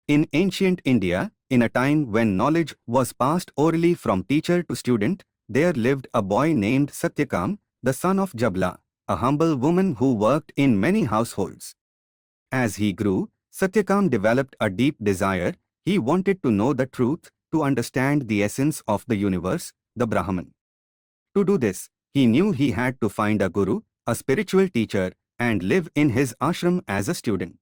In ancient India, in a time when knowledge was passed orally from teacher to student, there lived a boy named Satyakam, the son of Jabala, a humble woman who worked in many households. As he grew, Satyakam developed a deep desire. He wanted to know the truth, to understand the essence of the universe, the Brahman. To do this, he knew he had to find a guru, a spiritual teacher, and live in his ashram as a student.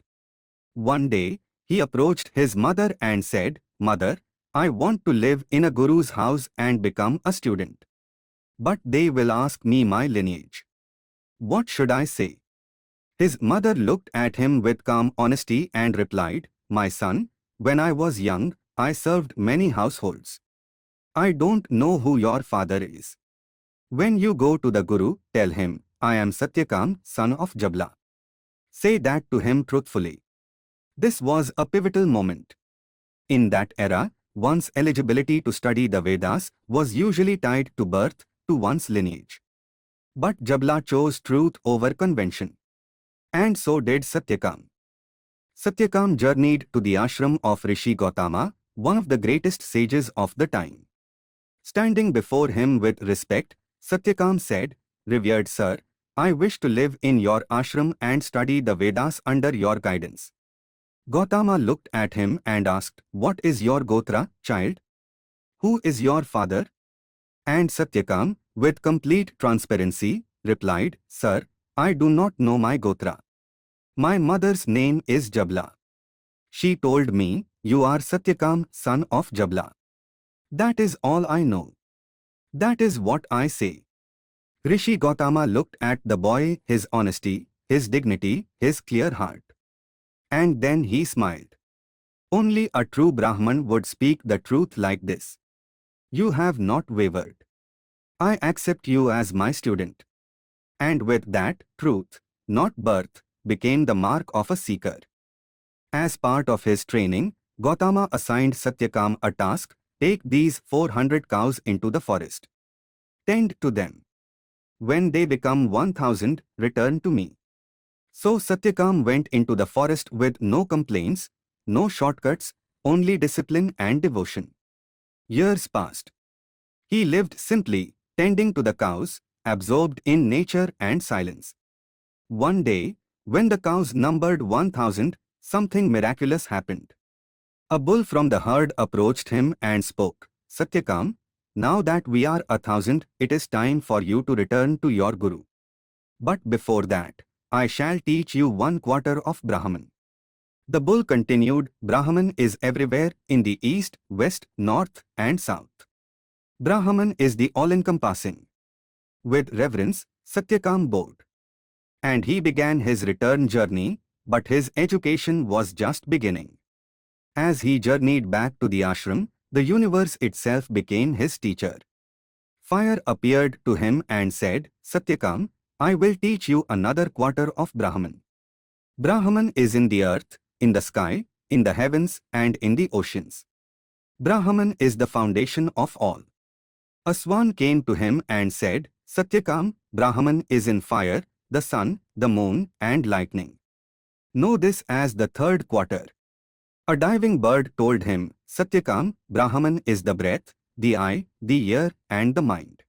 One day, he approached his mother and said, "Mother, I want to live in a guru's house and become a student. But they will ask me my lineage. What should I say?" His mother looked at him with calm honesty and replied, "My son, when I was young, I served many households. I don't know who your father is. When you go to the Guru, tell him, I am Satyakam, son of Jabala. Say that to him truthfully." This was a pivotal moment. In that era, one's eligibility to study the Vedas was usually tied to birth, to one's lineage. But Jabala chose truth over convention. And so did Satyakam. Satyakam journeyed to the ashram of Rishi Gautama, one of the greatest sages of the time. Standing before him with respect, Satyakam said, "Revered sir, I wish to live in your ashram and study the Vedas under your guidance." Gautama looked at him and asked, "What is your gotra, child? Who is your father?" And Satyakam, with complete transparency, replied, "Sir, I do not know my gotra. My mother's name is Jabala. She told me, 'You are Satyakam, son of Jabala.' That is all I know. That is what I say." Rishi Gautama looked at the boy, his honesty, his dignity, his clear heart. And then he smiled. Only a true Brahman would speak the truth like this. "You have not wavered. I accept you as my student." And with that, truth, not birth, became the mark of a seeker. As part of his training, Gautama assigned Satyakam a task: take these 400 cows into the forest. Tend to them. When they become 1,000, return to me. So Satyakam went into the forest with no complaints, no shortcuts, only discipline and devotion. Years passed. He lived simply, tending to the cows, absorbed in nature and silence. One day, when the cows numbered 1,000, something miraculous happened. A bull from the herd approached him and spoke, "Satyakam, now that we are 1,000, it is time for you to return to your guru. But before that, I shall teach you 1/4 of Brahman." The bull continued, "Brahman is everywhere, in the east, west, north, and south. Brahman is the all-encompassing." With reverence, Satyakam bowed. And he began his return journey, but his education was just beginning. As he journeyed back to the ashram, the universe itself became his teacher. Fire appeared to him and said, "Satyakam, I will teach you another 1/4 of Brahman. Brahman is in the earth, in the sky, in the heavens, and in the oceans. Brahman is the foundation of all." A swan came to him and said, "Satyakam, Brahman is in fire, the sun, the moon, and lightning. Know this as the 3rd quarter." A diving bird told him, "Satyakam, Brahman is the breath, the eye, the ear, and the mind.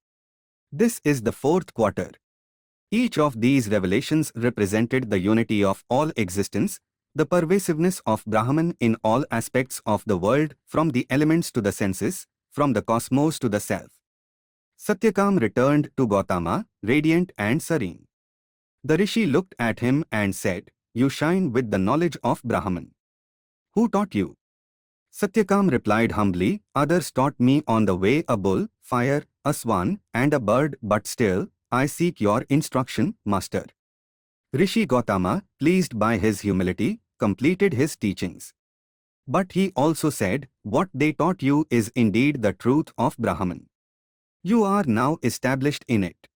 This is the 4th quarter." Each of these revelations represented the unity of all existence, the pervasiveness of Brahman in all aspects of the world, from the elements to the senses, from the cosmos to the self. Satyakam returned to Gautama, radiant and serene. The rishi looked at him and said, "You shine with the knowledge of Brahman. Who taught you?" Satyakam replied humbly, "Others taught me on the way: a bull, fire, a swan, and a bird, but still, I seek your instruction, master." Rishi Gautama, pleased by his humility, completed his teachings. But he also said, "What they taught you is indeed the truth of Brahman. You are now established in it."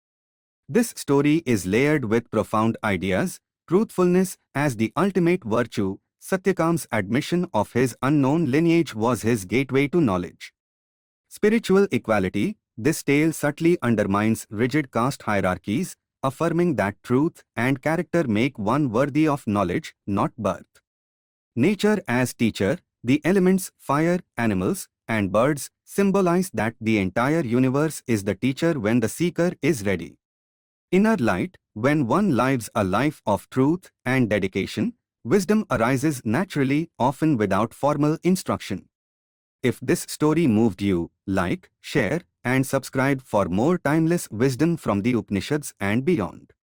This story is layered with profound ideas: truthfulness as the ultimate virtue. Satyakam's admission of his unknown lineage was his gateway to knowledge. Spiritual equality. This tale subtly undermines rigid caste hierarchies, affirming that truth and character make one worthy of knowledge, not birth. Nature as teacher. The elements fire, animals, and birds symbolize that the entire universe is the teacher when the seeker is ready. Inner light, when one lives a life of truth and dedication, wisdom arises naturally, often without formal instruction. If this story moved you, like, share, and subscribe for more timeless wisdom from the Upanishads and beyond.